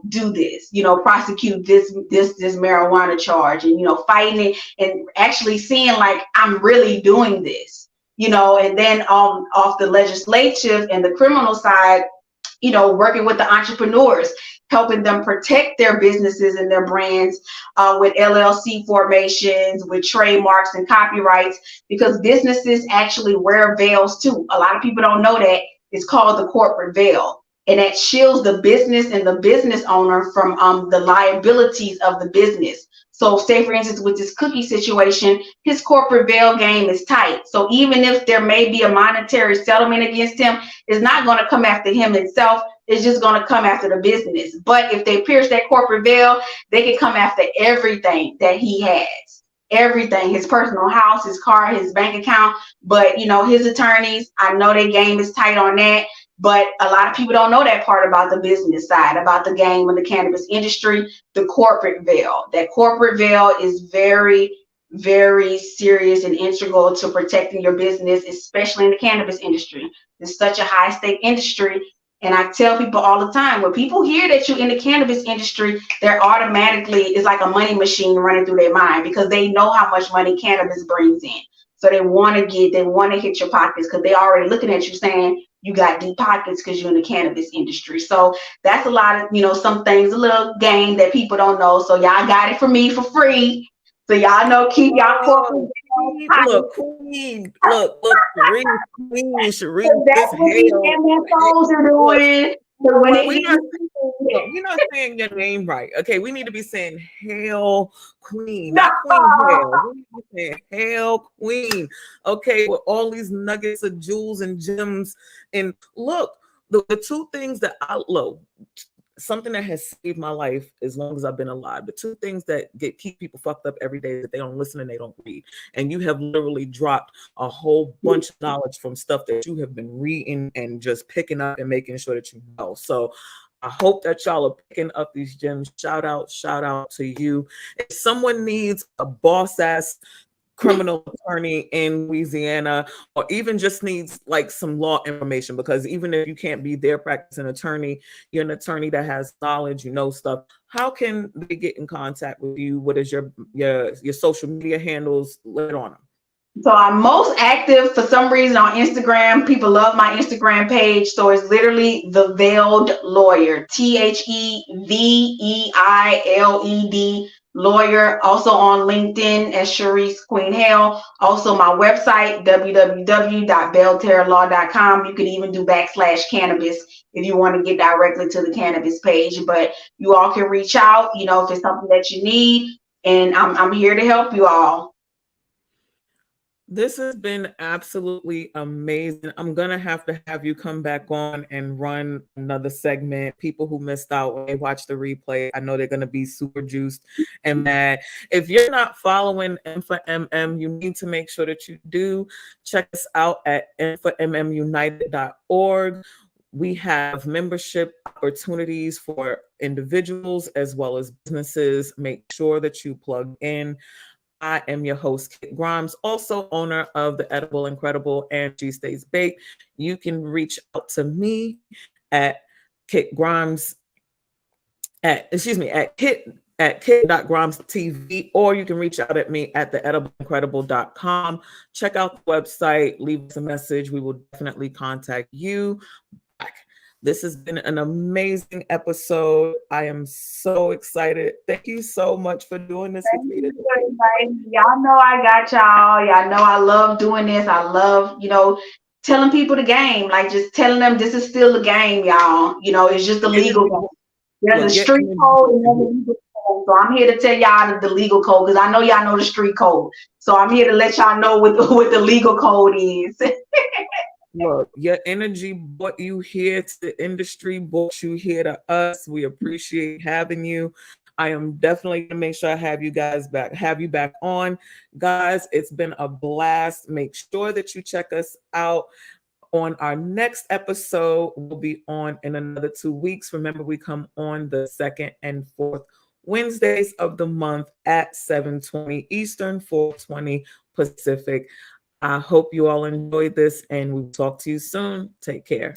do this, prosecute this marijuana charge, and, fighting it and actually seeing like I'm really doing this, and then off the legislative and the criminal side, working with the entrepreneurs, helping them protect their businesses and their brands with LLC formations, with trademarks and copyrights, because businesses actually wear veils too. A lot of people don't know that. It's called the corporate veil. And that shields the business and the business owner from the liabilities of the business. So say, for instance, with this cookie situation, his corporate veil game is tight. So even if there may be a monetary settlement against him, it's not going to come after him himself. It's just going to come after the business. But if they pierce that corporate veil, they can come after everything that he has. Everything, his personal house, his car, his bank account. But, his attorneys, I know their game is tight on that. But a lot of people don't know that part about the business side, about the game of the cannabis industry, the corporate veil. That corporate veil is very, very serious and integral to protecting your business, especially in the cannabis industry. It's such a high stake industry. And I tell people all the time, when people hear that you're in the cannabis industry, they're automatically, it's like a money machine running through their mind, because they know how much money cannabis brings in. So they want to hit your pockets, because they're already looking at you saying, you got deep pockets because you're in the cannabis industry. So that's a lot of, some things, a little game that people don't know. So y'all got it from me for free. So y'all know, keep y'all corporate Queen, look, Queen, look, Sharice, That's this what these hell. MFOs are Look, doing. So when but they get we're not saying your name right. Okay, we need to be saying Hail Queen, no, not Queen Hail. We need to be saying Hail Queen. Okay, with all these nuggets of jewels and gems. And look, the two things that I love, something that has saved my life as long as I've been alive. The two things that keep people fucked up every day is that they don't listen and they don't read. And you have literally dropped a whole bunch of knowledge from stuff that you have been reading and just picking up and making sure that you know. So I hope that y'all are picking up these gems. Shout out to you. If someone needs a boss ass criminal attorney in Louisiana, or even just needs like some law information, because even if you can't be their practicing attorney, you're an attorney that has knowledge, you know stuff. How can they get in contact with you? What is your social media handles? Let it on them. so I'm most active for some reason on Instagram. People love my Instagram page. So it's literally The Veiled Lawyer. TheVeiled Lawyer. Also on LinkedIn as Sharice Queen Hale. Also my website, www.belterralaw.com. You can even do /cannabis if you want to get directly to the cannabis page. But you all can reach out, if it's something that you need. And I'm here to help you all. This has been absolutely amazing. I'm going to have you come back on and run another segment. People who missed out when they watch the replay, I know they're going to be super juiced and mad. If you're not following M for MM, you need to make sure that you do. Check us out at m4mmunited.org. We have membership opportunities for individuals as well as businesses. Make sure that you plug in. I am your host, Kit Grimes, also owner of The Edible Incredible and She Stays Baked. You can reach out to me at Kit Grimes at kit.grimes TV, or you can reach out at me at theedibleincredible.com. Check out the website, leave us a message. We will definitely contact you back. This has been an amazing episode. I am so excited. Thank you so much for doing this with me today. Y'all know I got y'all. Y'all know I love doing this. I love, telling people the game. Like just telling them this is still the game, y'all. It's just a legal game. There's a street code and then a legal code. So I'm here to tell y'all the legal code because I know y'all know the street code. So I'm here to let y'all know what the legal code is. Look, your energy brought you here to the industry, brought you here to us. We appreciate having you. I am definitely gonna make sure I have you back on. Guys, it's been a blast. Make sure that you check us out on our next episode. We'll be on in another 2 weeks. Remember, we come on the second and fourth Wednesdays of the month at 7:20 Eastern, 4:20 Pacific. I hope you all enjoyed this and we'll talk to you soon. Take care.